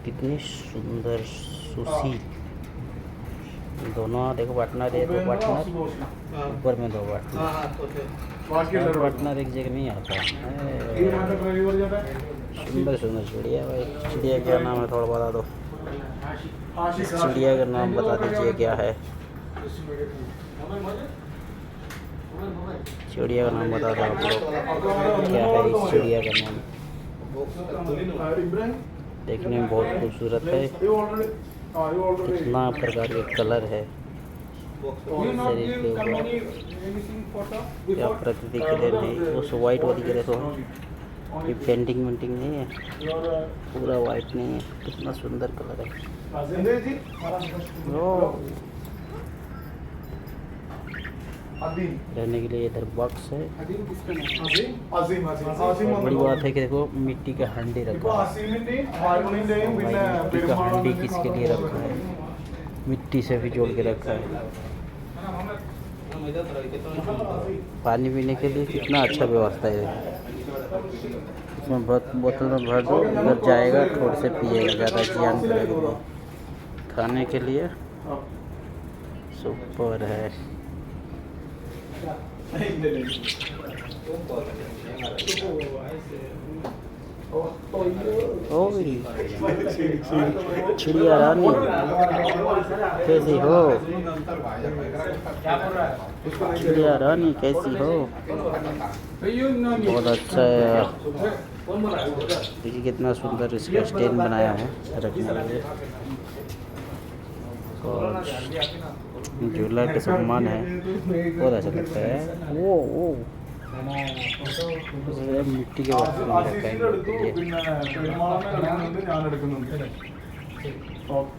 कितनी सुंदर सुशी। दोनों देखो पार्टनर, ये दो पार्टनर ऊपर में दो पार्टनर। पार्टनर एक जगह नहीं आता है। सुंदर सुंदर चिड़िया। भाई चिड़िया क्या नाम है थोड़ा बता दो। चिड़िया का नाम बता दीजिए क्या है। चिड़िया का नाम बता दो आप लोग, क्या है इस चिड़िया का नाम। देखने में बहुत खूबसूरत है। कितना प्रकार के कलर है शरीर के ऊपर। क्या प्रकृति के देन है। वो वाइट वाली के देखो, ये पेंटिंग वेंटिंग नहीं है, पूरा वाइट नहीं है। कितना सुंदर कलर है। रहने के लिए इधर बॉक्स है। बड़ी बात है कि देखो मिट्टी का हांडी रखा है। मिट्टी का हांडी किसके लिए रखा है? मिट्टी से भी जोड़ के रखा है। पानी पीने के लिए कितना अच्छा व्यवस्था है। इसमें बोतल में भर दो, उधर जाएगा थोड़े से पिएगा, ज़्यादा जियान करेगा नहीं। खाने के लिए सुपर है। चिड़िया रानी कैसी हो? चिड़िया रानी कैसी हो? बहुत अच्छा है। देखिए कितना सुंदर इसका स्टैंड बनाया है रखने के लिए। और झूला के सामान है, बहुत अच्छा लगता है। वो मिट्टी के बर्तन में रखा है।